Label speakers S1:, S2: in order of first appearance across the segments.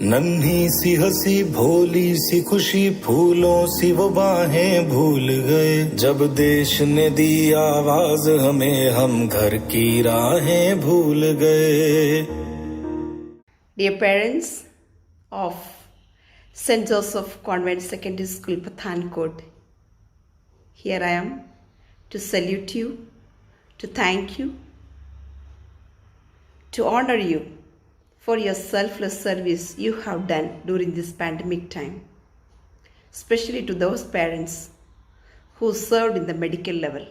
S1: नन्ही सी हंसी भोली सी खुशी फूलों सी वो बाहें भूल गए जब देश ने दी आवाज हमें हम घर की राहें भूल गए.
S2: Dear parents of St. Joseph Convent Secondary School, Pathankot, here I am to salute you, to thank you, to honor you for your selfless service you have done during this pandemic time, especially to those parents who served in the medical level,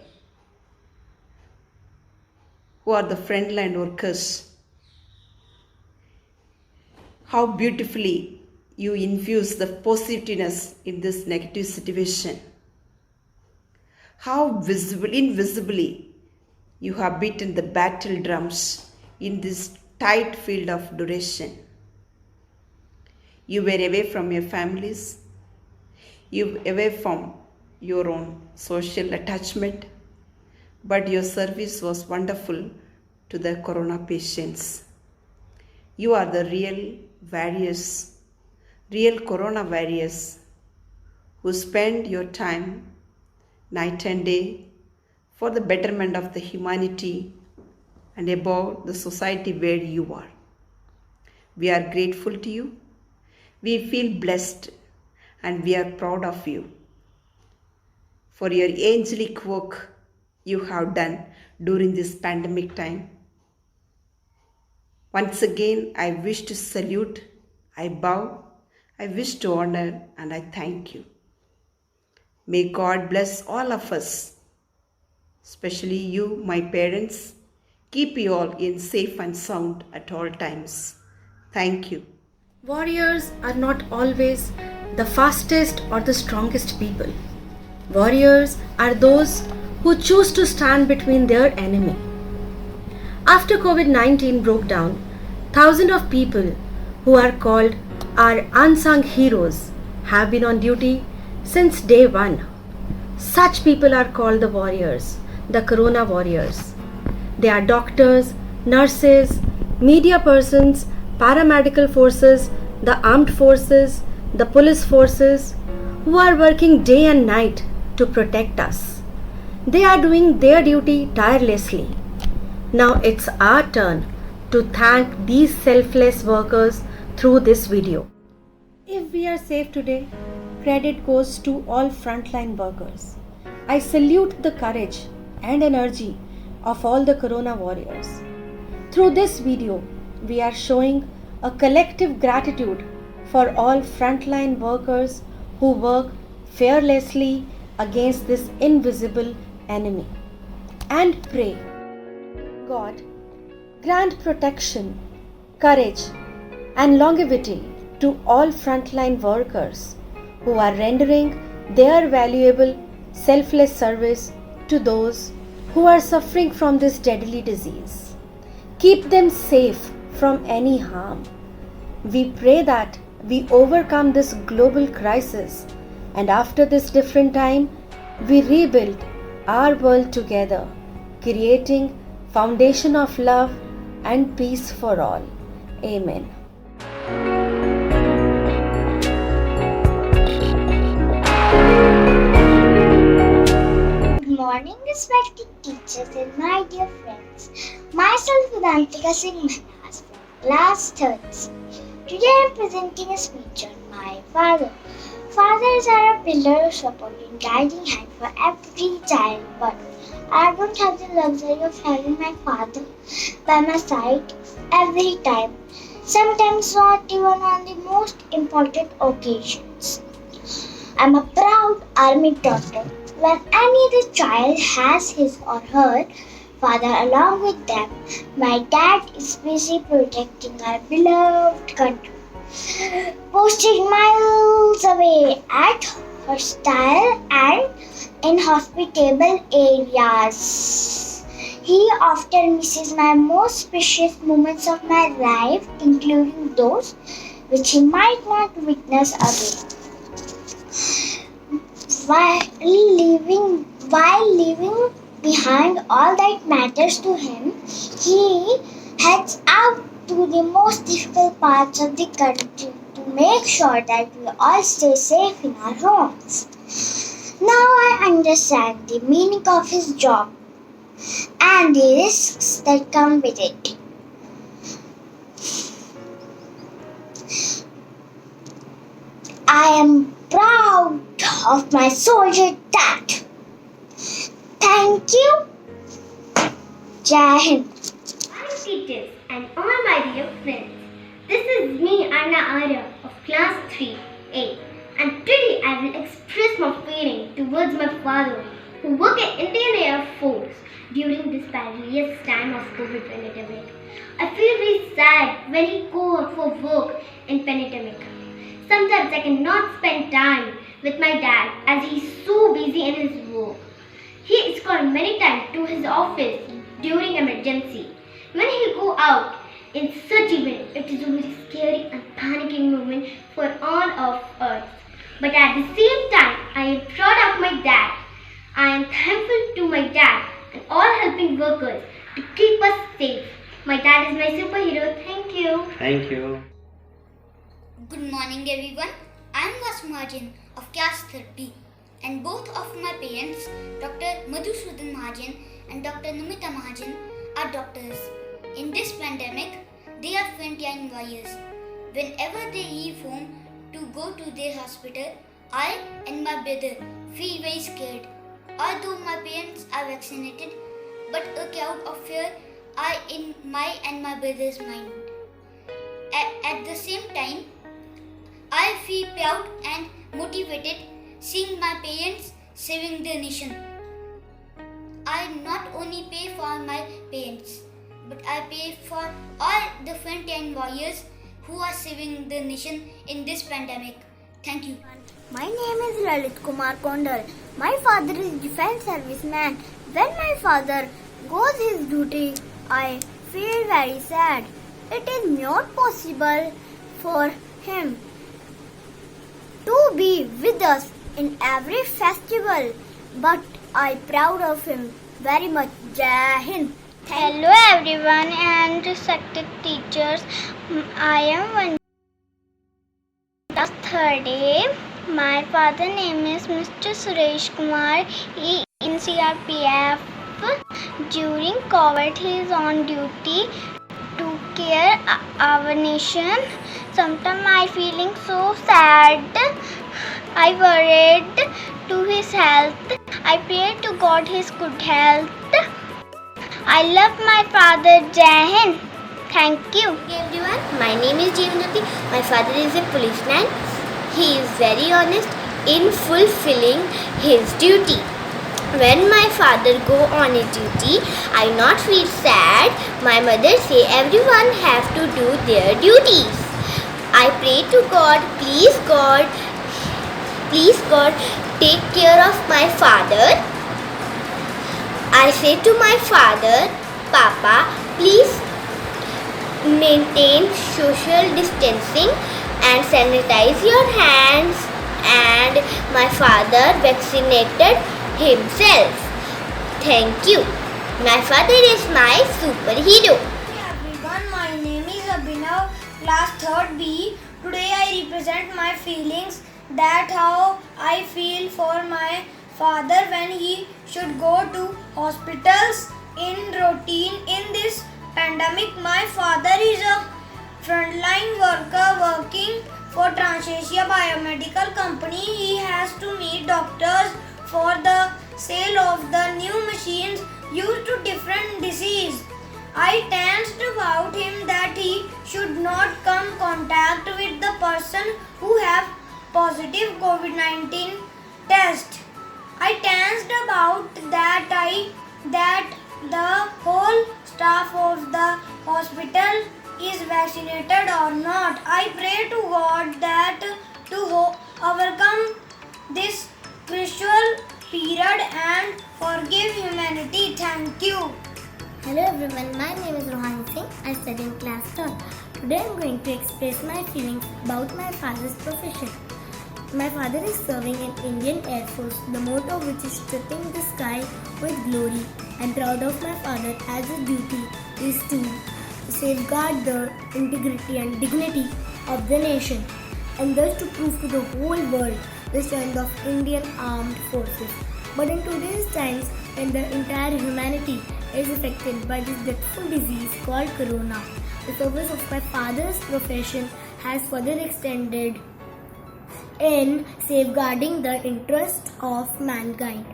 S2: who are the frontline workers. How beautifully you infuse the positiveness in this negative situation. How invisibly you have beaten the battle drums in this tight field of duration. You were away from your families, you were away from your own social attachment, but your service was wonderful to the corona patients. You are the real warriors, real corona warriors who spend your time night and day for the betterment of the humanity and above the society where you are. We are grateful to you. We feel blessed and we are proud of you for your angelic work you have done during this pandemic time. Once again, I wish to salute, I bow, I wish to honor, and I thank you. May God bless all of us, especially you, my parents. Keep you all in safe and sound at all times. Thank you.
S3: Warriors are not always the fastest or the strongest people. Warriors are those who choose to stand between their enemy. After COVID-19 broke down, thousands of people who are called our unsung heroes have been on duty since day one. Such people are called the warriors, the corona warriors. They are doctors, nurses, media persons, paramedical forces, the armed forces, the police forces who are working day and night to protect us. They are doing their duty tirelessly. Now it's our turn to thank these selfless workers through this video. If we are safe today, credit goes to all frontline workers. I salute the courage and energy of all the corona warriors. Through this video, we are showing a collective gratitude for all frontline workers who work fearlessly against this invisible enemy. And pray, God, grant protection, courage, and longevity to all frontline workers who are rendering their valuable, selfless service to those who are suffering from this deadly disease. Keep them safe from any harm. We pray that we overcome this global crisis and after this different time, we rebuild our world together, creating foundation of love and peace for all. Amen.
S4: Good morning, respected teachers and my dear friends. Myself, Vedantika Singh Manas from class 3rd. Today I am presenting a speech on my father. Fathers are a pillar of support and guiding hand for every child, but I don't have the luxury of having my father by my side every time, sometimes not even on the most important occasions. I'm a proud army daughter. When any other child has his or her father along with them, my dad is busy protecting our beloved country, posted miles away at hostile and inhospitable areas. He often misses my most precious moments of my life, including those which he might not witness again. While leaving behind all that matters to him, he heads out to the most difficult parts of the country to make sure that we all stay safe in our homes. Now I understand the meaning of his job and the risks that come with it. I am proud of my soldier dad. Thank you. Jai Hind.
S5: Hi teachers and all my dear friends. This is me Anna Arya of class 3A, and today I will express my feeling towards my father who worked in Indian Air Force during this perilous time of COVID pandemic. I feel very sad when he goes for work in pandemic. Sometimes I cannot spend time with my dad as he is so busy in his work. He is called many times to his office during emergency. When he go out in such event, it is a very scary and panicking moment for all of us. But at the same time, I am proud of my dad. I am thankful to my dad and all helping workers to keep us safe. My dad is my superhero. Thank you.
S6: Thank you.
S7: Good morning everyone. I am Vasu Mahajan of class 3B, and both of my parents, Dr. Madhusudan Mahajan and Dr. Namita Mahajan, are doctors. In this pandemic, they are frontline warriors. Whenever they leave home to go to their hospital, I and my brother feel very scared. Although my parents are vaccinated, but a cloud of fear are in my and my brother's mind. At the same time, I feel proud and motivated seeing my parents saving the nation. I not only pay for my parents, but I pay for all the frontline warriors who are saving the nation in this pandemic. Thank you.
S8: My name is Lalit Kumar Kondal. My father is defense serviceman. When my father goes his duty, I feel very sad. It is not possible for him to be with us in every festival, but I proud of him very much. Jai Hind.
S9: Hello everyone and respected teachers. I am one class 3rd. My father name is Mr. Suresh Kumar. He in CRPF. During COVID he is on duty to care our nation. Sometimes I feeling so sad. I worried to his health. I pray to God his good health. I love my father. Jai Hind. Thank you.
S10: Hey everyone, my name is Jeevanjyoti. My father is a policeman. He is very honest in fulfilling his duty. When my father go on a duty, I not feel sad. My mother say everyone have to do their duties. I pray to God, please God, take care of my father. I say to my father, Papa, please maintain social distancing and sanitize your hands. And my father vaccinated himself. Thank you. My father is my superhero.
S8: Hey everyone, my name is Abhinav, class 3rd B. Today I represent my feelings, that how I feel for my father when he should go to hospitals in routine in this pandemic. My father is a frontline worker working for Transasia Biomedical Company. He has to meet doctors for the sale of the new machines used to different disease. I tensed about him that he should not come contact with the person who have positive COVID-19 test. I tensed about that the whole staff of the hospital is vaccinated or not. I pray to God that to overcome this crucial period and forgive humanity. Thank you.
S11: Hello everyone, my name is Rohan Singh. I study in class 3rd. Today I am going to express my feelings about my father's profession. My father is serving in Indian Air Force, the motto of which is stripping the sky with glory. I am proud of my father as his duty is to safeguard the integrity and dignity of the nation, and thus to prove to the whole world the strength of Indian armed forces. But in today's times, when the entire humanity is affected by this dreadful disease called Corona, the service of my father's profession has further extended in safeguarding the interest of mankind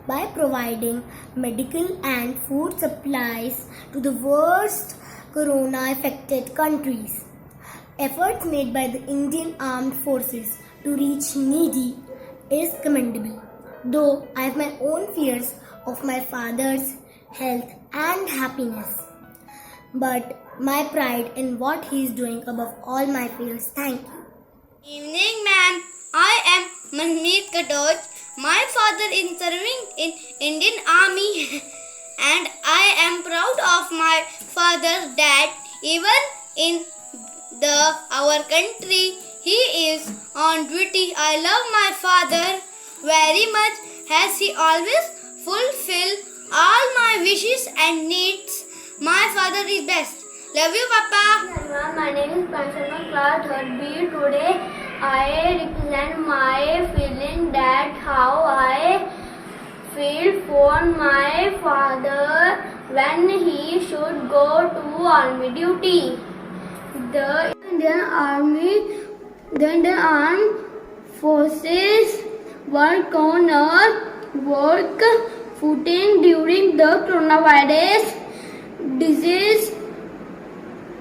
S11: by providing medical and food supplies to the worst Corona-affected countries. Efforts made by the Indian Armed Forces to reach needy is commendable, though I have my own fears of my father's health and happiness. But my pride in what he is doing above all my fears. Thank you.
S10: Evening, ma'am. I am Manmeet Kadoj. My father is serving in Indian Army and I am proud of my father that even in our country he is on duty. I love my father very much as he always fulfill all my wishes and needs. My father is best. Love you, Papa.
S8: My name is Pansharma, class 3rd B. Today I represent my feeling that how I feel for my father when he should go to army duty. The Indian Armed Forces work on a work footing during the coronavirus disease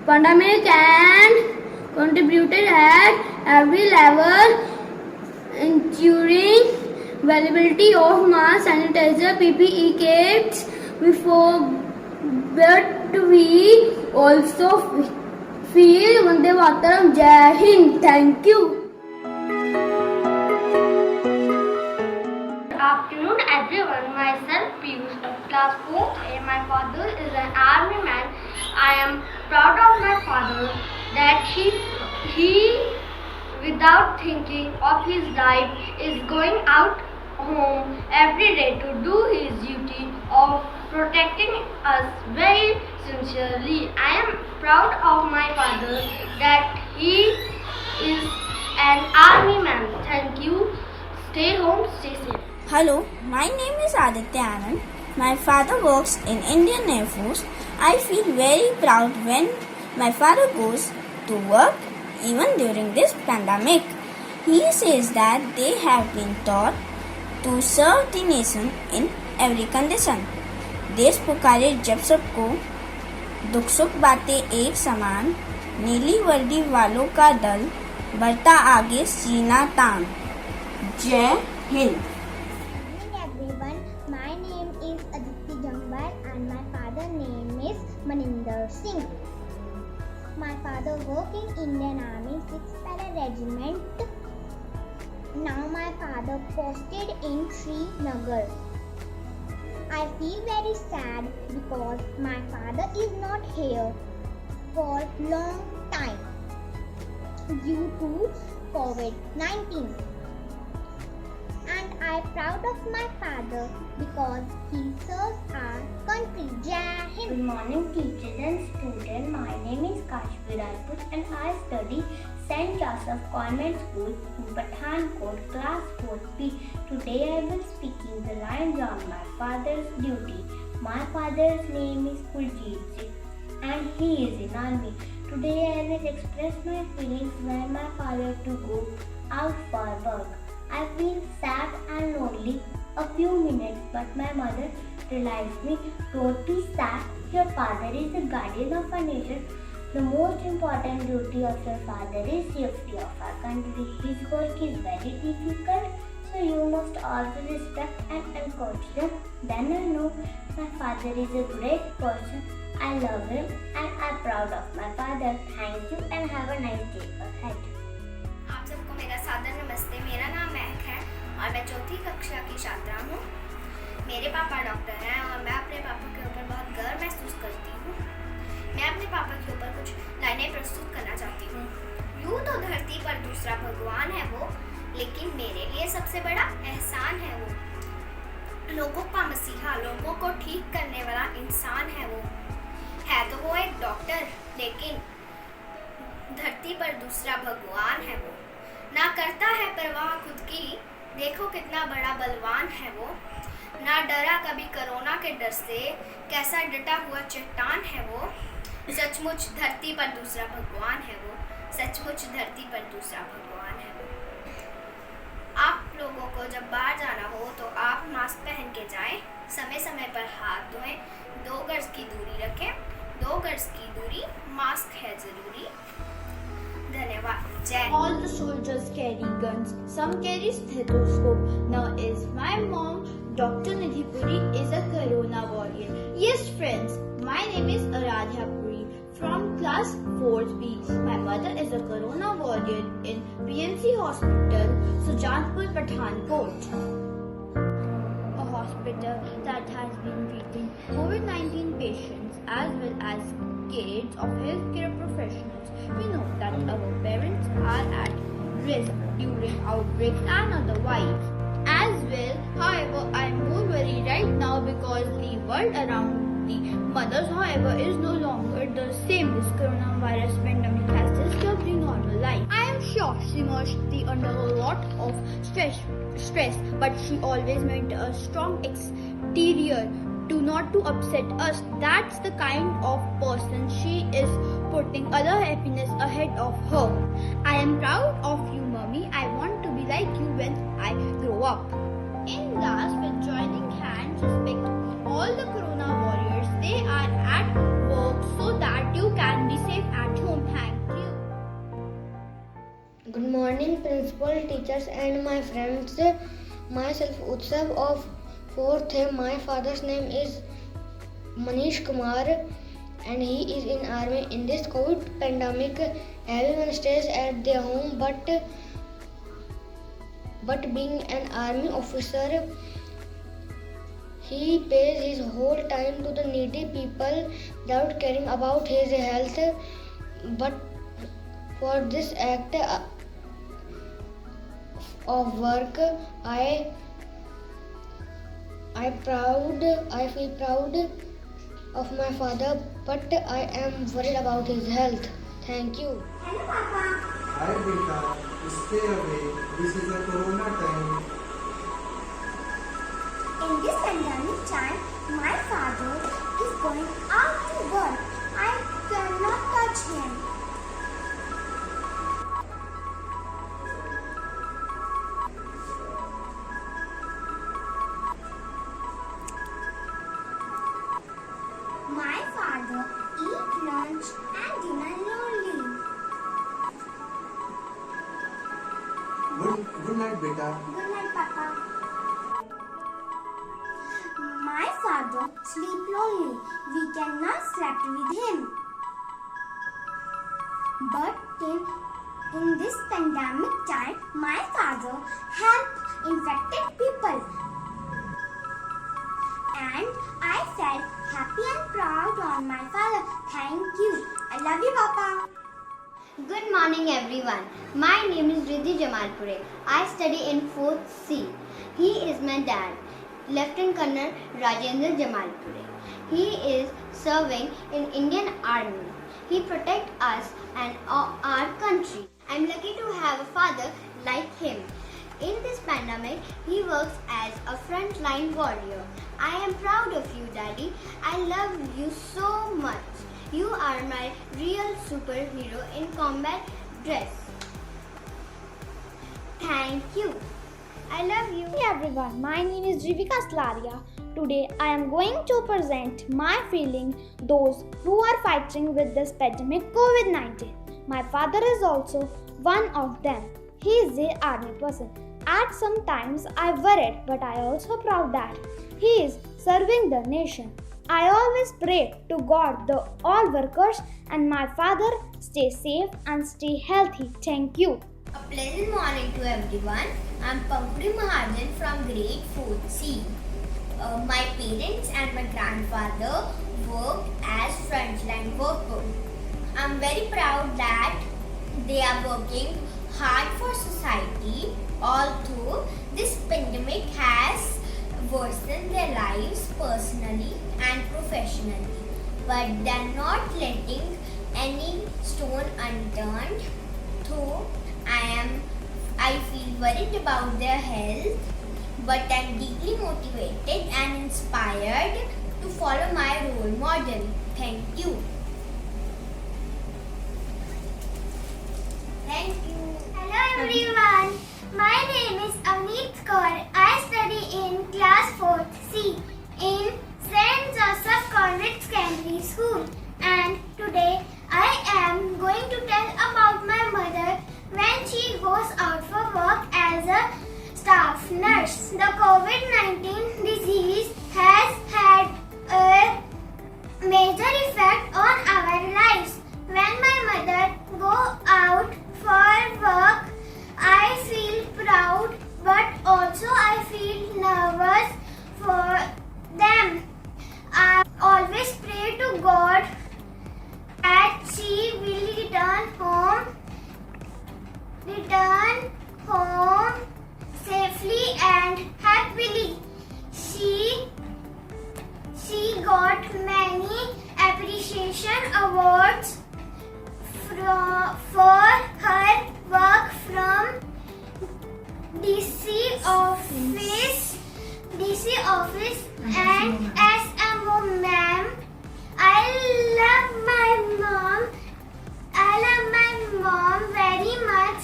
S8: pandemic and contributed at every level, ensuring availability of mask, sanitizer, PPE kits. But we also feel Vande Mataram. Jai Hind. Thank you.
S5: Good afternoon, everyone. Myself, Piyush of class 4A. My father is an army man. I am proud of my father that he without thinking of his life is going out home every day to do his duty of protecting us very sincerely. I am proud of my father that he is an army man. Thank you. Stay home, stay safe.
S6: Hello, my name is Aditya Anand. My father works in Indian Air Force. I feel very proud when my father goes to work even during this pandemic. He says that they have been taught to serve the nation in every condition. देश पुकारे जब सबको, दुख सुख बातें एक समान, नीली वर्दी वालों का दल बढ़ता आगे सीना तान. जय Hind.
S4: Everyone, my name is Aditi Jambar and my father's name is Maninder Singh. My father worked in Indian Army 6th Para Regiment. Now my father posted in Srinagar. I feel very sad because my father is not here for long time due to COVID-19. And I am proud of my father because he serves our country. Jai Hind.
S12: Good morning, teachers and students. My name is Kashvi Rajput and I study St. Joseph Convent School in Pathankot, class 4B. Today I will speaking the lines on my father's duty. My father's name is Kuljit Singh and he is in army. Today I will express my feelings when my father to go out for work. I feel sad and lonely a few minutes, but my mother realized me. Don't be sad. Your father is the guardian of our nation. The most important duty of your father is safety of our country. His work is very difficult, so you must always respect and encourage them. Then I know my father is a great person. I love him and I'm proud of my father. Thank you and have a nice day ahead.
S13: आप सबको मेरा सादर नमस्ते. मेरा नाम महक है और मैं 4th कक्षा की छात्रा हूँ. मेरे पापा डॉक्टर हैं और मैं अपने पापा के ऊपर बहुत गर्व महसूस करती हूँ. मैं अपने पापा के ऊपर कुछ लाइनें प्रस्तुत करना चाहती हूँ. यूँ तो धरती पर दूसरा भगवान है वो, लेकिन मेरे लिए सबसे बड़ा एहसान है वो. लोगों का मसीहा, लोगों को ठीक करने वाला इंसान है वो. है तो वो एक डॉक्टर, लेकिन धरती पर दूसरा भगवान है वो। ना करता है परवाह खुद की, देखो कितना बड़ा बलवान है वो। ना डरा कभी कोरोना के डर से, कैसा डटा हुआ चट्टान है वो। सचमुच धरती पर दूसरा भगवान है वो, सचमुच धरती पर दूसरा भगवान है वो। आप लोगों को जब बाहर जाना हो तो आप मास्क पहन के जाएं, समय समय पर हाथ धोएं, 2 गज की दूरी रखें, 2 गज की दूरी, मास्क है जरूरी। धन्यवाद। जय।
S14: All the soldiers carry guns, some carry stethoscope. Now is my mom, Dr. Nidhi Puri, is a corona warrior. Yes friends, my name is Aradhya Puri from class 4B. My mother is a corona warrior in PMC Hospital, Sujanpur, Pathankot. A hospital that has been treating COVID-19 patients as well as kids of healthcare professionals. We know that our parents are at risk during outbreaks and otherwise as well. However, I am more worried right now because the world around the mothers, however, is no longer the same. This coronavirus pandemic has disturbed the normal life. I am sure she must be under a lot of stress, but she always maintained a strong exterior to not to upset us. That's the kind of person she is, putting other happiness ahead of her. I am proud of you, mommy. I want to be like you when I grow up. In last, with joining hands, respect all the corona warriors. They are at work so that you can be safe at home. Thank you.
S15: Good morning, principal, teachers and my friends. Myself Utsav of 4th. My father's name is Manish Kumar and he is in army. In this COVID pandemic, everyone stays at their home, but being an army officer, he pays his whole time to the needy people without caring about his health. But for this act of work, I feel proud of my father, but I am worried about his health. Thank you.
S5: Hello, Papa.
S16: Hi, beta. Stay away. This is a corona time.
S5: In this pandemic time, my father is going out to work. I cannot touch him. My father eat lunch and dinner lonely.
S16: Good night, beta.
S5: Good night, Papa. My father sleep lonely. We cannot sleep with him. But in this pandemic time, my father help infected people. And I felt happy and proud on my father. Thank you. I love you, Papa.
S10: Good morning everyone. My name is Riddhi Jamalpure. I study in 4th C. He is my dad, Lieutenant Colonel Rajendra Jamalpure. He is serving in Indian Army. He protects us and our country. I'm lucky to have a father like him. In this pandemic, he works as a frontline warrior. I am proud of you, Daddy. I love you so much. You are my real superhero in combat dress. Thank you. I love you.
S17: Hey everyone, my name is Jivika Slaria. Today I am going to present my feeling those who are fighting with this pandemic COVID-19. My father is also one of them. He is an army person. At some times I worried, but I also proud that he is serving the nation. I always pray to God, the all workers and my father stay safe and stay healthy. Thank you.
S18: A pleasant morning to everyone. I'm Pankuri Mahajan from grade 4C. My parents and my grandfather work as frontline workers. I'm very proud that they are working hard for society, although this pandemic has worsened their lives personally and professionally. but they're not letting any stone unturned. Though I feel worried about their health, but I'm deeply motivated and inspired to follow my role model. Thank you. Thank you.
S5: Hello everyone. My name is Avneet Kaur. I study in class 4th C in St. Joseph Convent Secondary School. And today I am going to tell about my mother when she goes out for work as a staff nurse. The COVID-19 disease has had a major effect on our lives. When my mother go out for work, I feel proud, but also I feel nervous for them. I always pray to God that she will return home safely and happily. She got many appreciation awards for her work from DC office and SMO ma'am. I love my mom very much.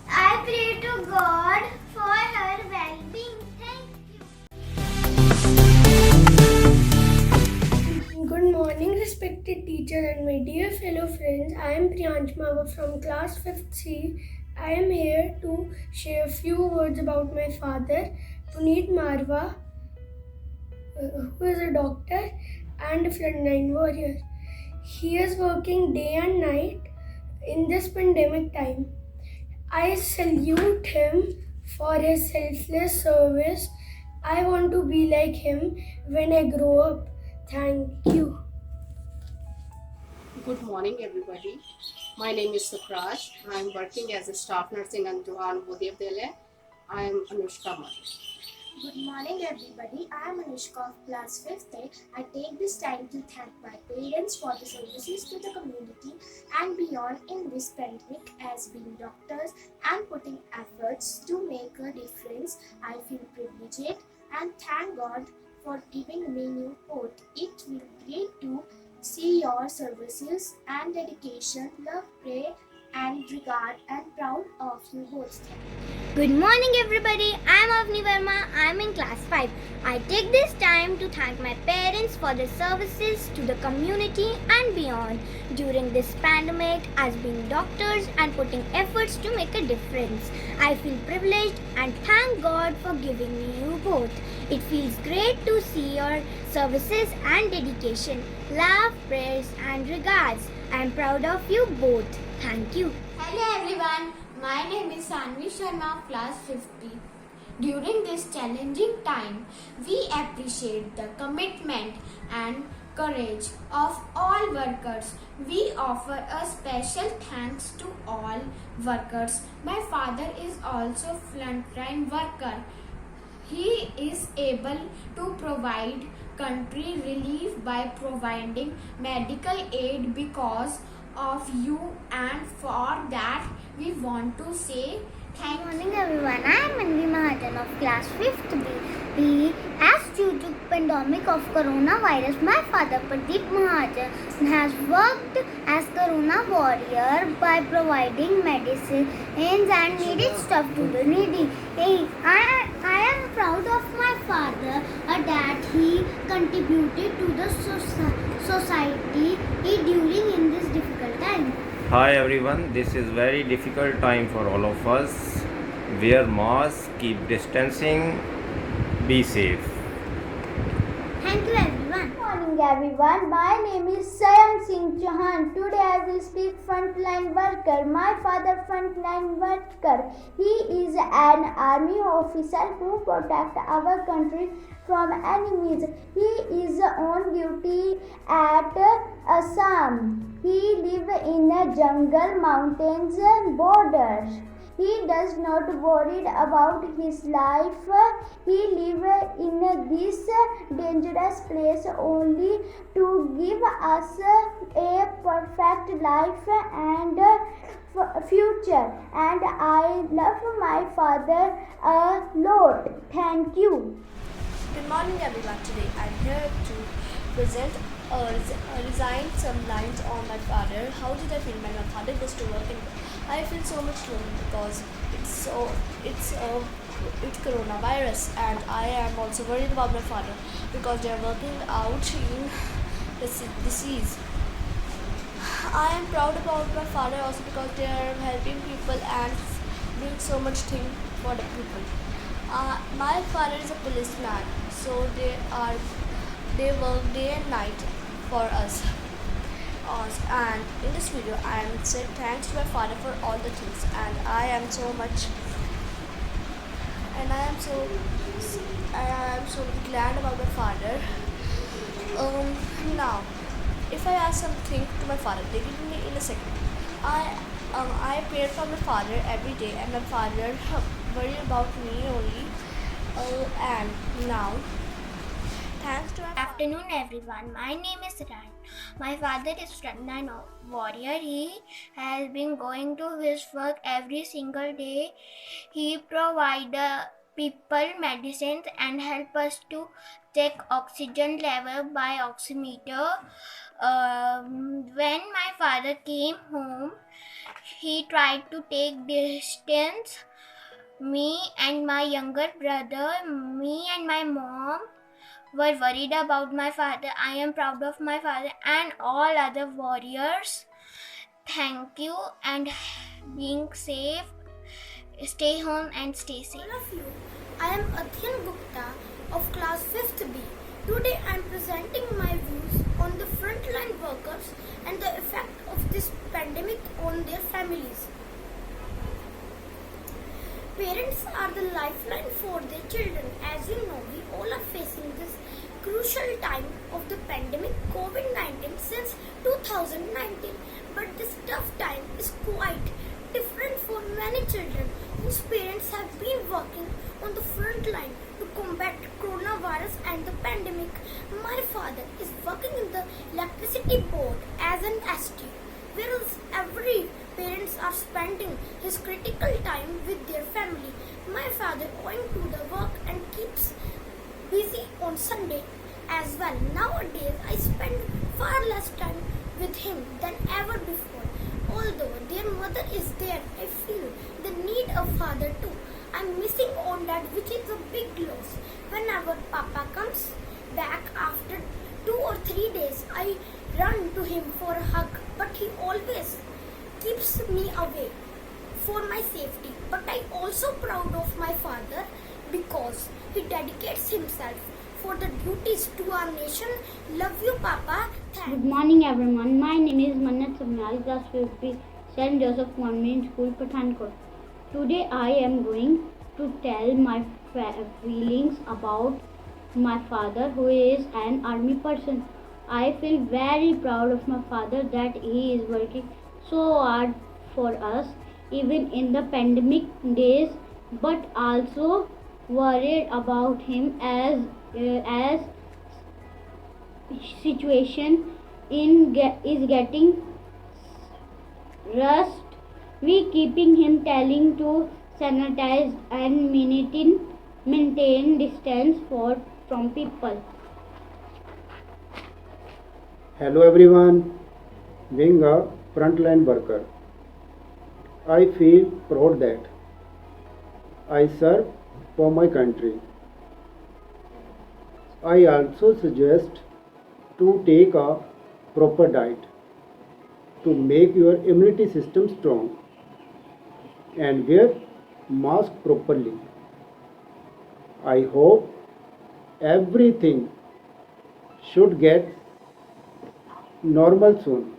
S5: I pray to God for her well-being. Thank you.
S8: Good morning, respected teacher and my dear fellow friends. I am Priyansh Mawa from class 5th C. I am here to share a few words about my father, Puneet Marwa, who is a doctor and a frontline warrior. He is working day and night in this pandemic time. I salute him for his selfless service. I want to be like him when I grow up. Thank you.
S19: Good morning, everybody. My name is Sukraj. I am working as a staff nurse in Anjuhan Bodhi Vidyalaya. I am Anushka Mani.
S20: Good morning, everybody. I am Anushka of class 5th A. I take this time to thank my parents for the services to the community and beyond in this pandemic as being doctors and putting efforts to make a difference. I feel privileged and thank God for giving me new hope. It will be great to see your services and dedication. Love, pray, and regard and proud of you both.
S5: Good morning everybody, I am Avni Verma, I am in class 5. I take this time to thank my parents for their services to the community and beyond during this pandemic as being doctors and putting efforts to make a difference. I feel privileged and thank God for giving me you both. It feels great to see your services and dedication. Love, prayers and regards. I am proud of you both. Thank you.
S21: Hello everyone, my name is Sanvi Sharma of class 50. During this challenging time, we appreciate the commitment and courage of all workers. We offer a special thanks to all workers. My father is also frontline worker. He is able to provide country relief by providing medical aid because of you, and for that we want to say thank you.
S5: Good morning everyone, I am Manvi Mahajan of class 5th B. As due to pandemic of coronavirus, my father Pradeep Mahajan has worked as corona warrior by providing medicines and needed stuff to the needy. I am proud of my father that he contributed to the society during in this difficult time.
S22: Hi everyone, this is very difficult time for all of us. Wear mask, keep distancing, be safe.
S5: Thank you everyone.
S23: Good morning everyone, my name is Sayam Singh Chauhan. Today I will speak frontline worker. My father frontline worker. He is an army officer who protects our country from enemies. He is on duty at Assam. He lives in a jungle, mountains and borders. He does not worry about his life. He lives in this dangerous place only to give us a perfect life and future. And I love my father a lot. Thank you.
S1: Good morning everyone. Today I'm here to present resigned some lines on my father. How did I feel when my father goes to work? And I feel so much lonely because it's coronavirus, and I am also worried about my father because they are working out in the disease. I am proud about my father also because they are helping people and doing so much thing for the people. My father is a policeman, so they work day and night for us. And in this video, I am saying thanks to my father for all the things, and I am so glad about my father. Now, if I ask something to my father, they give me in a second. I pray for my father every day, and my father worry about me only. And now, thanks to my
S9: afternoon everyone. My name is Ran. My father is frontline warrior. He has been going to his work every single day. He provides people medicines and help us to check oxygen level by oximeter. When my father came home, he tried to take distance. Me and my younger brother, me and my mom were worried about my father. I am proud of my father and all other warriors. Thank you and being safe. Stay home and stay safe.
S8: All of you, I am Adhyan Gupta of class 5th B. Today I am presenting my views on the frontline workers and the effect of this pandemic on their families. Parents are the lifeline for their children. As you know, we all are facing this crucial time of the pandemic COVID-19 since 2019. But this tough time is quite different for many children whose parents have been working on the front line to combat coronavirus and the pandemic. My father is working in the electricity board as an ST, whereas every parents are spending his critical time with their family. My father going to the work and keeps busy on Sunday as well. Nowadays, I spend far less time with him than ever before. Although their mother is there, I feel the need of father too. I'm missing on that, which is a big loss. Whenever Papa comes back after 2 or 3 days, I run to him for a hug, but he always keeps me away for my safety. But I also proud of my father because he dedicates himself for the duties to our nation. Love you, Papa. Thanks.
S2: Good morning, everyone. My name is Mannat Samyal, class 5B, St. Joseph Convent School, Pathankot. Today, I am going to tell my feelings about my father, who is an army person. I feel very proud of my father that he is working so hard for us, even in the pandemic days, but also worried about him as situation is getting rust. We keeping him telling to sanitize and maintain distance from people.
S3: Hello everyone, being a frontline worker, I feel proud that I serve for my country. I also suggest to take a proper diet to make your immunity system strong and wear mask properly. I hope everything should get normal soon.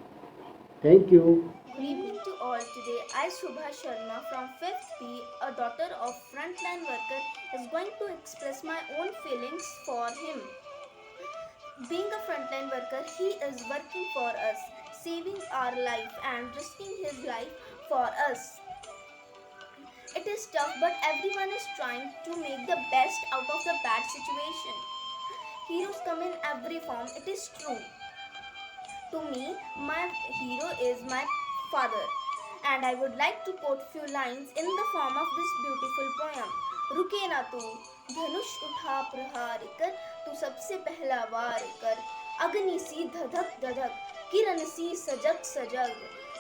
S3: Thank you.
S24: Good evening to all. Today, I, Shubha Sharma from 5th B, a daughter of frontline worker, is going to express my own feelings for him. Being a frontline worker, he is working for us, saving our life and risking his life for us. It is tough, but everyone is trying to make the best out of the bad situation. Heroes come in every form, it is true. To me, my hero is my father, and I would like to quote few lines in the form of this beautiful poem. रुके ना तू, धनुष उठा प्रहार कर, तू सबसे पहला वार कर, अग्नि सी धधक धधक, किरण सी सजग सजग,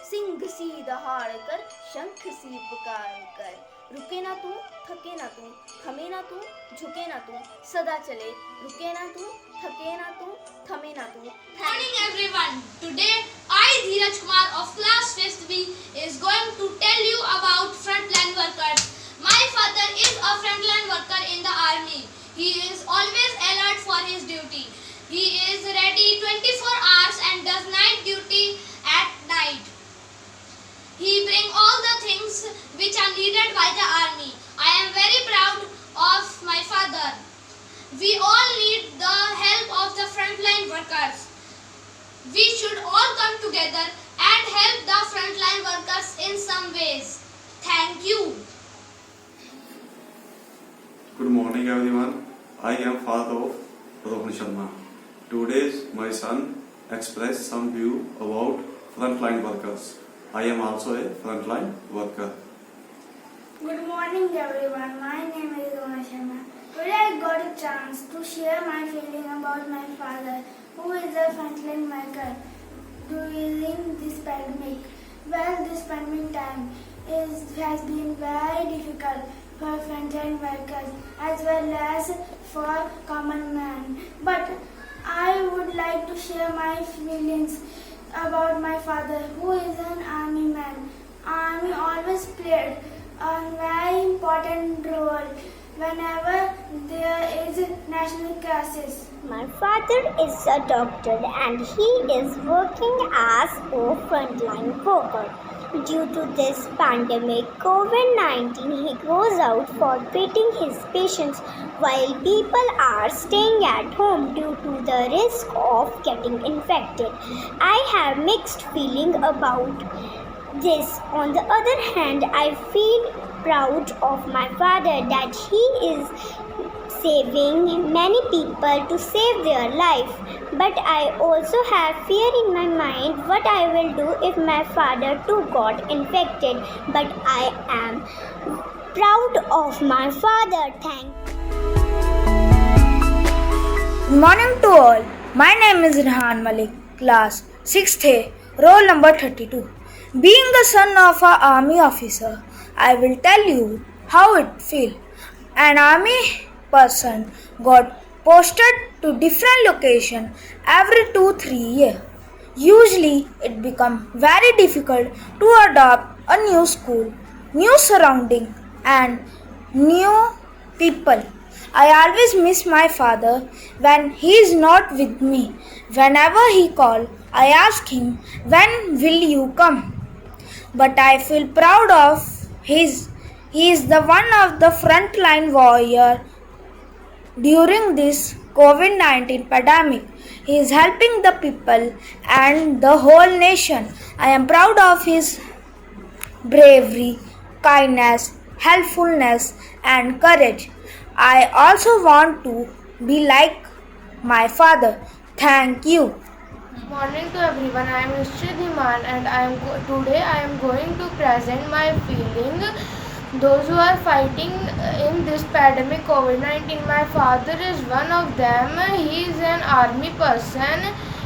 S24: सिंह सी दहाड़ कर, शंख सी पुकार कर, रुके ना तू, थके ना तू, थमे ना तू, झुके ना तू, सदा चले, रुके ना तू, थके ना तू, थमे ना तू.
S4: Morning everyone. Today I, Dheeraj Kumar of class 5th B is going to tell you about frontline workers. My father is a frontline worker in the army. He is always alert for his duty. He is ready 24 hours and does night duty at night. He brings all the things which are needed by the army. I am very proud of my father. We all need the help of the frontline workers. We should all come together and help the frontline workers in some ways. Thank you.
S6: Good morning everyone. I am father of Rohan Sharma. Today my son expressed some view about frontline workers. I am also a frontline worker.
S7: Good morning everyone. My name is Rohan Sharma. Today I got a chance to share my feeling about my father, who is a frontline worker during this pandemic. Well, this pandemic time has been very difficult for frontline workers as well as for common man. But I would like to share my feelings about my father, who is an army man. Army always played a very important role whenever there is a national crisis.
S9: My father is a doctor and he is working as a frontline worker. Due to this pandemic, COVID-19, he goes out for treating his patients while people are staying at home due to the risk of getting infected. I have mixed feeling about this. On the other hand, I feel proud of my father that he is saving many people to save their life. But I also have fear in my mind what I will do if my father too got infected. But I am proud of my father. Thank you.
S8: Good morning to all. My name is Rehan Malik, class 6th A, roll number 32. Being the son of an army officer, I will tell you how it feels. An army person got posted to different location every 2-3 years. Usually it becomes very difficult to adopt a new school, new surrounding and new people. I always miss my father when he is not with me. Whenever he calls, I ask him, when will you come? But I feel proud of his. He is the one of the frontline warrior during this COVID-19 pandemic. He is helping the people and the whole nation. I am proud of his bravery, kindness, helpfulness and courage. I also want to be like my father. Thank you.
S11: Morning to everyone. I am Mr. Dhiman and today I am going to present my feeling. Those who are fighting in this pandemic COVID-19, my father is one of them. He is an army person.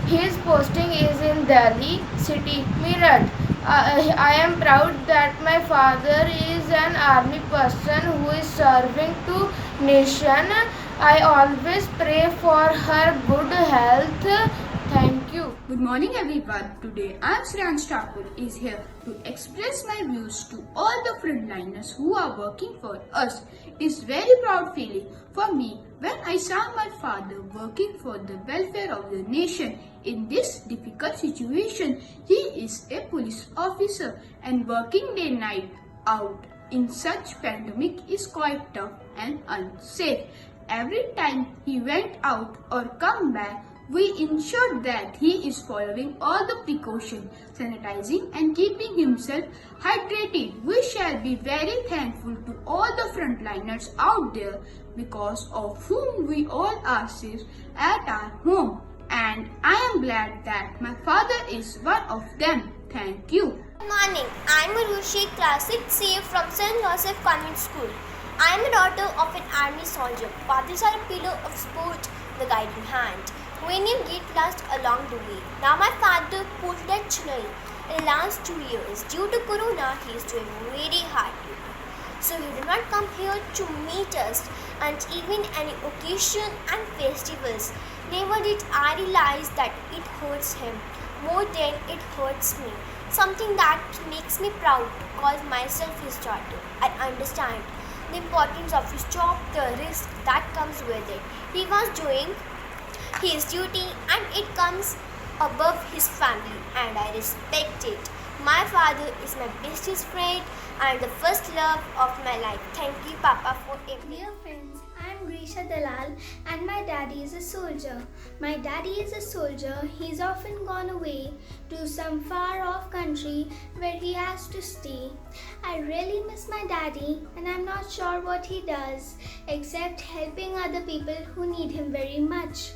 S11: His posting is in Delhi city, Meerut. I am proud that my father is an army person who is serving to nation. I always pray for her good health. Thank you.
S25: Good morning everyone. Today I am Shreyansh Thakur is here to express my views to all the frontliners who are working for us. It is very proud feeling for me when I saw my father working for the welfare of the nation in this difficult situation. He is a police officer and working day night out in such pandemic is quite tough and unsafe. Every time he went out or come back, We ensure that he is following all the precautions, sanitizing and keeping himself hydrated. We shall be very thankful to all the frontliners out there because of whom we all are safe at our home. And I am glad that my father is one of them. Thank you.
S12: Good morning. I am Arushi, class 6C from St. Joseph Convent School. I am a daughter of an army soldier. Fathers are a pillar of support, the guiding hand. When you get lost along the way. Now my father pulled that Chennai. In the last 2 years, due to Corona, he is doing very hard duty. So he did not come here to meet us, and even any occasion and festivals. Never did I realize that it hurts him more than it hurts me. Something that makes me proud to call myself his daughter. I understand the importance of his job, the risk that comes with it. He was doing his duty and it comes above his family, and I respect it. My father is my bestest friend and the first love of my life. Thank you, Papa, for everything.
S7: Dear friends, I am Grisha Dalal and my daddy is a soldier. My daddy is a soldier. He's often gone away to some far off country where he has to stay. I really miss my daddy and I'm not sure what he does except helping other people who need him very much.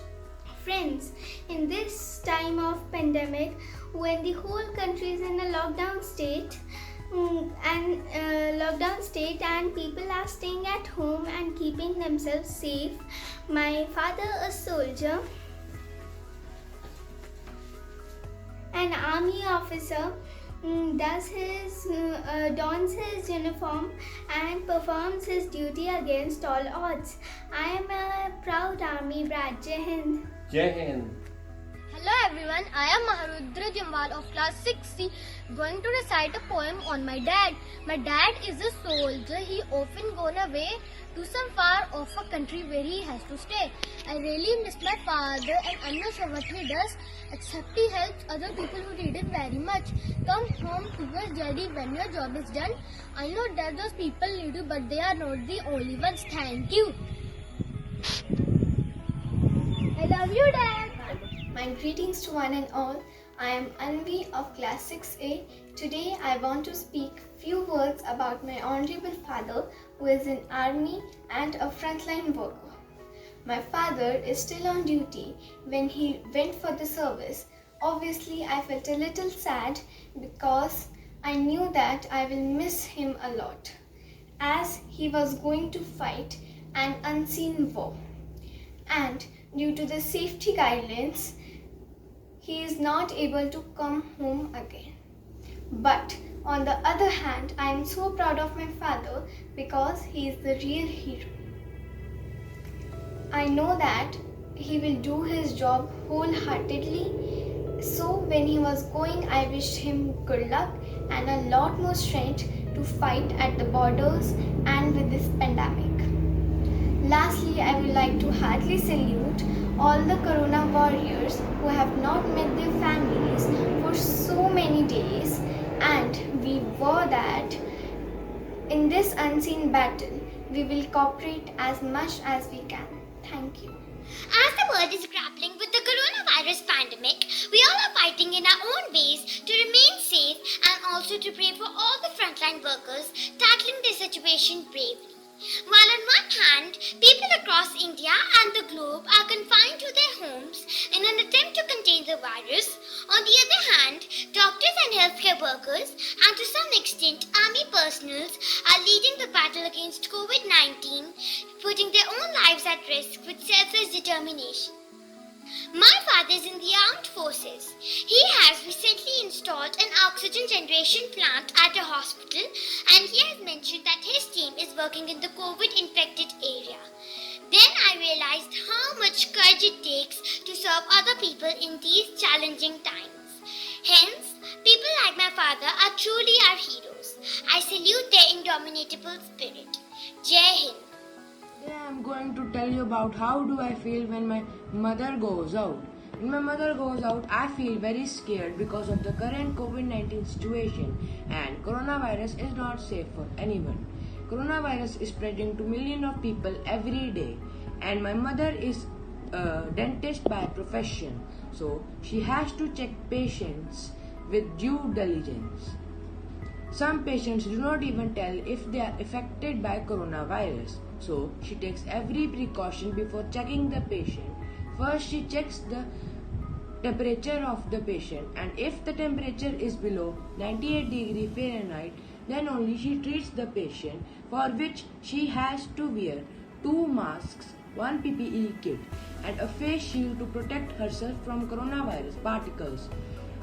S7: Friends, in this time of pandemic, when the whole country is in a lockdown state, and people are staying at home and keeping themselves safe, my father, a soldier, an army officer, dons his uniform and performs his duty against all odds. I am a proud army brat. Jai Hind.
S22: Jai Hind.
S13: Hello everyone, I am Maharudra Jamwal of class 6C going to recite a poem on my dad. My dad is a soldier. He often gone away to some far off a country where he has to stay. I really miss my father and I'm not sure what he does except he helps other people who need him very much. Come home to us, daddy, when your job is done. I know that those people need you, but they are not the only ones. Thank you.
S12: I love you, Dad.
S14: My greetings to one and all. I am Anvi of class 6A. Today I want to speak few words about my honorable father who is in army and a frontline worker. My father is still on duty when he went for the service. Obviously I felt a little sad because I knew that I will miss him a lot as he was going to fight an unseen war. And due to the safety guidelines, he is not able to come home again. But on the other hand, I am so proud of my father because he is the real hero. I know that he will do his job wholeheartedly. So when he was going, I wished him good luck and a lot more strength to fight at the borders and with this pandemic. Lastly, I would like to heartily salute all the Corona warriors who have not met their families for so many days, and we vow that in this unseen battle, we will cooperate as much as we can. Thank you.
S10: As the world is grappling with the coronavirus pandemic, we all are fighting in our own ways to remain safe and also to pray for all the frontline workers tackling this situation bravely. While on one hand, people across India and the globe are confined to their homes in an attempt to contain the virus, on the other hand, doctors and healthcare workers and to some extent army personals are leading the battle against COVID-19, putting their own lives at risk with selfless determination. My father is in the armed forces. He has recently installed an oxygen generation plant at a hospital, and he has mentioned that his team is working in the COVID-infected area. Then I realized how much courage it takes to serve other people in these challenging times. Hence, people like my father are truly our heroes. I salute their indomitable spirit. Jai Hind.
S15: Today I am going to tell you about how do I feel when my mother goes out. When my mother goes out, I feel very scared because of the current COVID-19 situation, and coronavirus is not safe for anyone. Coronavirus is spreading to millions of people every day, and my mother is a dentist by profession, so she has to check patients with due diligence. Some patients do not even tell if they are affected by coronavirus, so she takes every precaution before checking the patient. First, she checks the temperature of the patient, and if the temperature is below 98 degree Fahrenheit, then only she treats the patient, for which she has to wear 2 masks, 1 PPE kit, and a face shield to protect herself from coronavirus particles.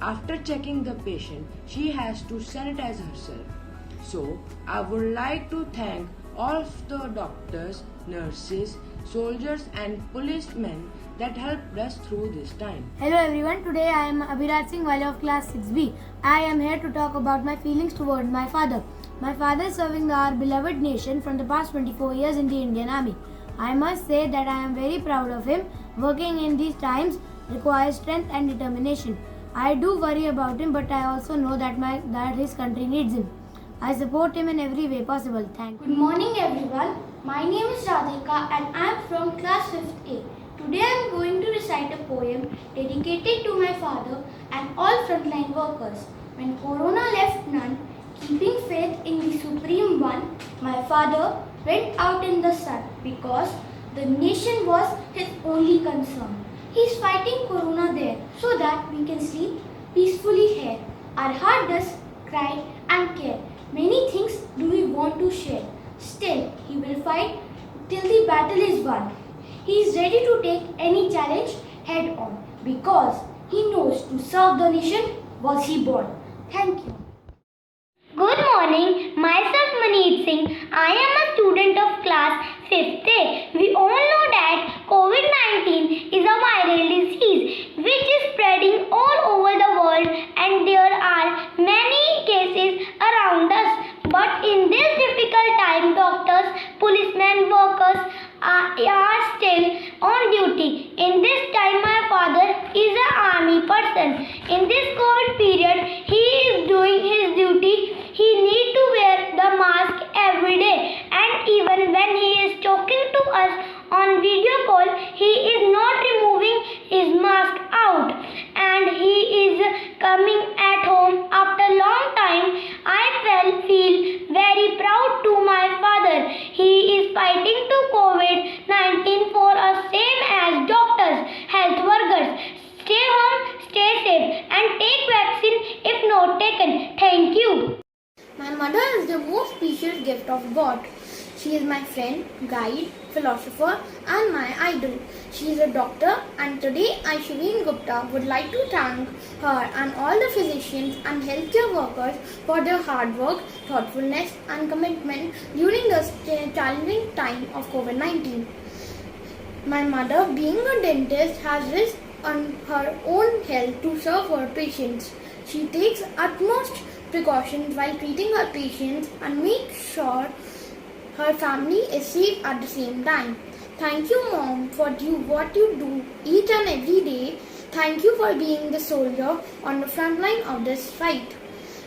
S15: After checking the patient, she has to sanitize herself. So, I would like to thank all of the doctors, nurses, soldiers and policemen that helped us through this time.
S8: Hello everyone, today I am Abhiraj Singh Wali of class 6B. I am here to talk about my feelings towards my father. My father is serving our beloved nation from the past 24 years in the Indian Army. I must say that I am very proud of him. Working in these times requires strength and determination. I do worry about him, but I also know that his country needs him. I support him in every way possible. Thank you.
S16: Good morning everyone. My name is Radhika and I am from class 5th A. Today I am going to recite a poem dedicated to my father and all frontline workers. When Corona left none, keeping faith in the Supreme One, my father went out in the sun because the nation was his only concern. He is fighting Corona there so that we can sleep peacefully here. Our heart does cry and care. Many things do we want to share. Still, he will fight till the battle is won. He is ready to take any challenge head on because he knows to serve the nation was he born. Thank you.
S23: Good morning, myself Maneet Singh. I am a student of class 5th A. We all know that COVID-19 is a viral disease which is spreading all over the world and there are many cases around us. But in this difficult time, doctors, policemen, workers are still on duty. In this time, my father is an army person. In this COVID period, he is doing his duty. He needs to wear the mask every day, and even when he is talking to us on video call, he is not removing his mask out, and he is coming at home after a long time. I feel very proud to my father. He is fighting to COVID-19 for us, same as doctors, health workers. Stay home, stay safe, and take vaccine if not taken. Thank you.
S16: My mother is the most precious gift of God. She is my friend, guide, philosopher and my idol. She is a doctor, and today I, Shiveen Gupta, would like to thank her and all the physicians and healthcare workers for their hard work, thoughtfulness and commitment during this challenging time of COVID-19. My mother, being a dentist, has risked on her own health to serve her patients. She takes utmost precautions while treating her patients and makes sure her family is safe at the same time. Thank you, Mom, for what you do each and every day. Thank you for being the soldier on the front line of this fight.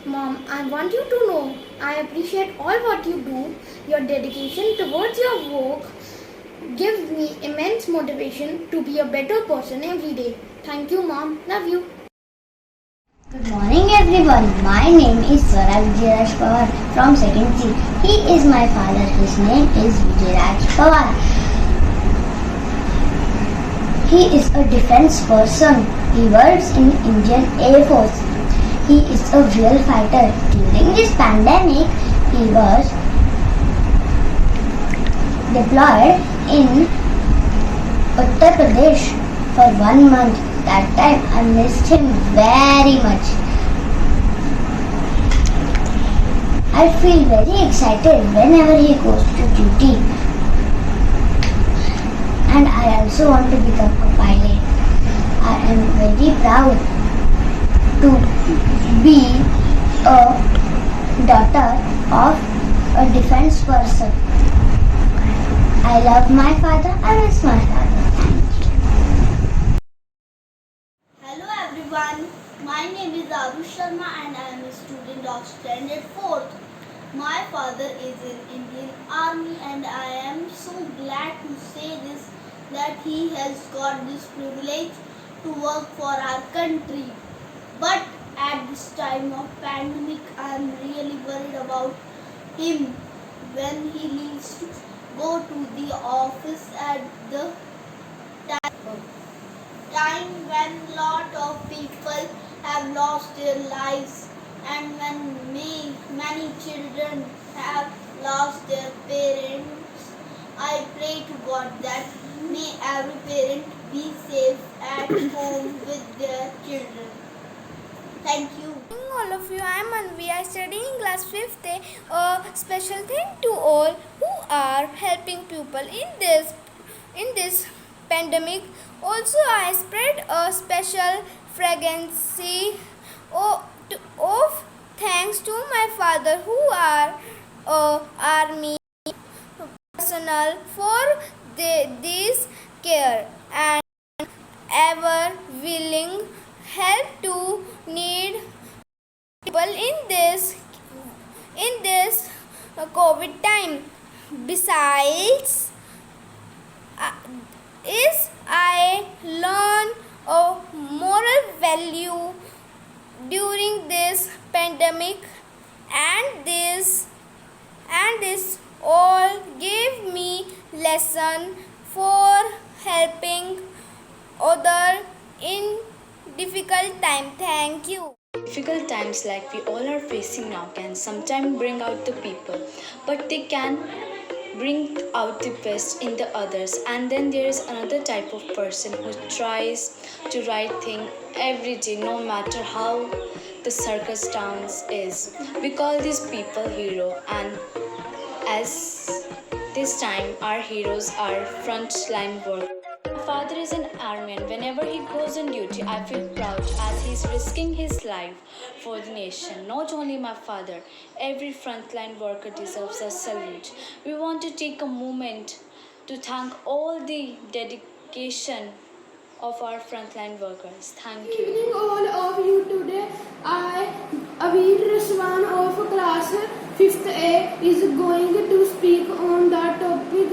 S16: Mom, I want you to know I appreciate all what you do. Your dedication towards your work gives me immense motivation to be a better person every day. Thank you, Mom. Love you.
S23: Good morning everyone. My name is Swaraj Vijayaraj Pawar from 2nd C. He is my father. His name is Vijayaraj Pawar. He is a defense person. He works in Indian Air Force. He is a real fighter. During this pandemic, he was deployed in Uttar Pradesh for 1 month. That time I missed him very much. I feel very excited whenever he goes to duty. And I also want to become a pilot. I am very proud to be a daughter of a defense person. I love my father. I miss my father.
S17: Hello everyone, my name is Arush Sharma and I am a student of Standard 4th. My father is in Indian Army and I am so glad to say this that he has got this privilege to work for our country. But at this time of pandemic, I am really worried about him when he needs to go to the office at the time when lot of people have lost their lives and when many children have lost their parents. I pray to God that may every parent be safe at home with their children. Thank you.
S8: All of you, I am Anvi. I study in class 5th A. A special thank to all who are helping people in this pandemic. Also, I spread a special fragrance of thanks to my father who are army personnel for this care and ever willing help to need people in this COVID time. Besides, I learn a moral value during this pandemic, and this all gave me lesson for helping other in difficult time. Thank you.
S5: Difficult times like we all are facing now can sometimes bring out the people, but they can bring out the best in the others. And then there is another type of person who tries to right thing every day, no matter how the circumstance is. We call these people hero, and as this time our heroes are frontline workers. My father is an army, and whenever he goes on duty, I feel proud as he's risking his life for the nation. Not only my father, every frontline worker deserves a salute. We want to take a moment to thank all the dedication of our frontline workers. Thank you.
S16: Good evening, all of you. Today, I, Avid Raswan of class 5th A, is going to speak on the topic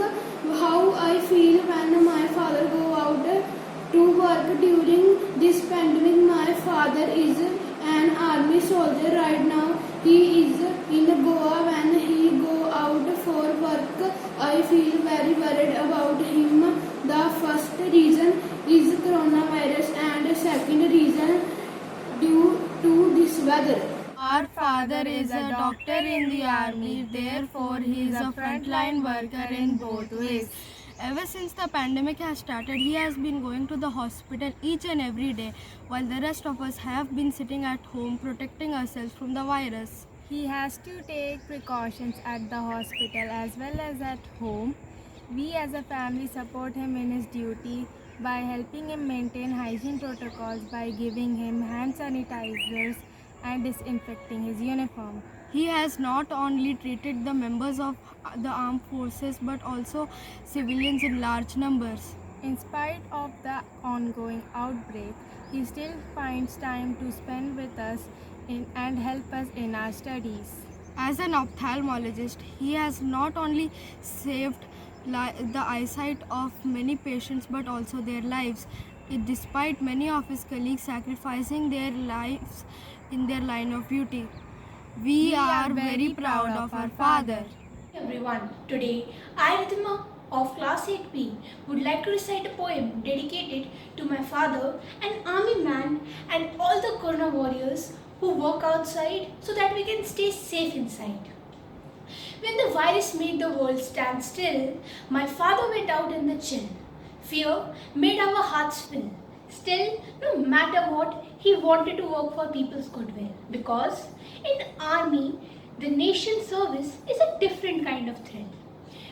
S16: how I feel when my father go out to work during this pandemic. My father is an army soldier right now. He is in Goa. When he go out for work, I feel very worried about him. The first reason is coronavirus, and second reason due to this weather.
S11: Our father is a doctor in the army, therefore he is a frontline worker in both ways. Ever since the pandemic has started, he has been going to the hospital each and every day, while the rest of us have been sitting at home protecting ourselves from the virus.
S18: He has to take precautions at the hospital as well as at home. We as a family support him in his duty by helping him maintain hygiene protocols, by giving him hand sanitizers and disinfecting his uniform.
S11: He has not only treated the members of the armed forces but also civilians in large numbers.
S18: In spite of the ongoing outbreak, he still finds time to spend with us and help us in our studies.
S11: As an ophthalmologist, he has not only saved the eyesight of many patients but also their lives, despite many of his colleagues sacrificing their lives in their line of duty. We are very proud of our father.
S19: Everyone, today I, Ridhima of class 8B, would like to recite a poem dedicated to my father, an army man, and all the corona warriors who work outside so that we can stay safe inside. When the virus made the world stand still, my father went out in the chill. Fear made our hearts fill. Still, no matter what, he wanted to work for people's goodwill. Because in the army, the nation's service is a different kind of thrill.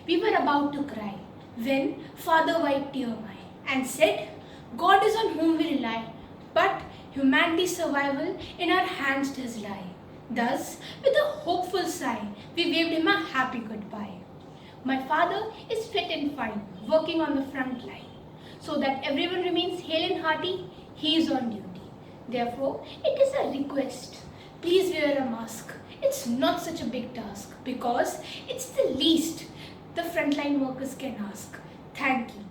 S19: We were about to cry when father wiped tear eye and said, God is on whom we rely, but humanity's survival in our hands does lie. Thus, with a hopeful sigh, we waved him a happy goodbye. My father is fit and fine, working on the front line. So that everyone remains hale and hearty, he is on duty. Therefore, it is a request. Please wear a mask. It's not such a big task because it's the least the frontline workers can ask. Thank you.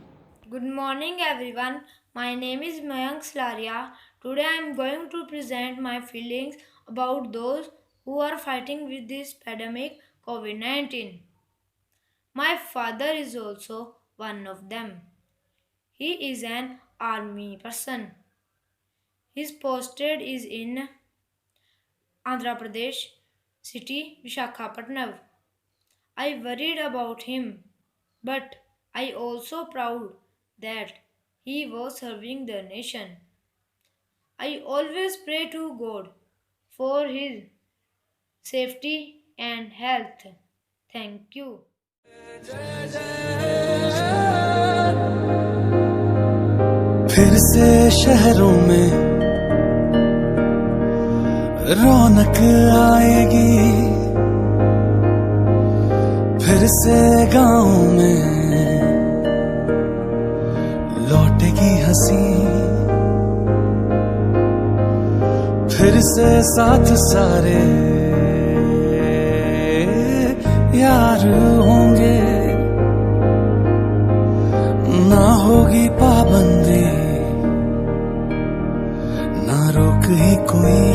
S1: Good morning everyone. My name is Mayank Slaria. Today I am going to present my feelings about those who are fighting with this pandemic COVID-19. My father is also one of them. He is an army person. His posted is in Andhra Pradesh city Visakhapatnam. I worried about him, but I also proud that he was serving the nation. I always pray to God for his safety and health. Thank you.
S2: फिर से शहरों में रौनक आएगी, फिर से गाँव में लौटेगी हंसी, फिर से साथ सारे यार होंगे, ना होगी पाबंदी, ना रोक ही कोई,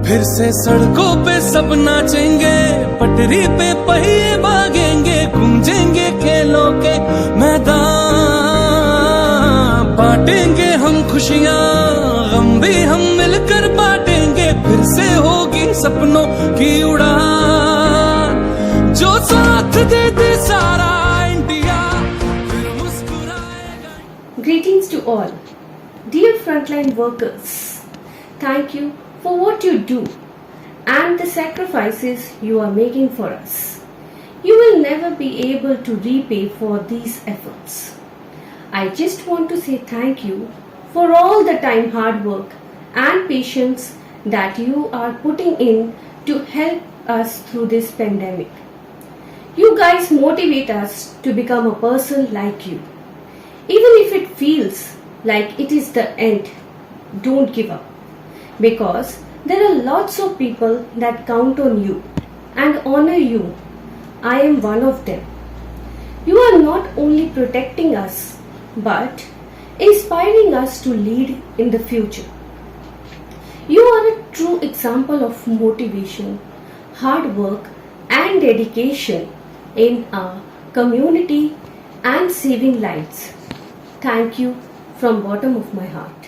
S2: फिर से सड़कों पे सब नाचेंगे, पटरी पे पहिए भागेंगे, गूंजेंगे खेलों के मैदान, बांटेंगे हम खुशियां, गम भी हम मिलकर बांटेंगे, फिर से होगी सपनों की उड़ान, जो साथ दे दे सारा इंडिया, फिर मुस्कुराएगा।
S3: Greetings to all. Dear frontline workers, thank you for what you do and the sacrifices you are making for us. You will never be able to repay for these efforts. I just want to say thank you for all the time, hard work and patience that you are putting in to help us through this pandemic. You guys motivate us to become a person like you. Even if it feels like it is the end, don't give up. Because there are lots of people that count on you and honor you. I am one of them. You are not only protecting us, but inspiring us to lead in the future. You are a true example of motivation, hard work and dedication in our community and saving lives. Thank you from bottom of my heart.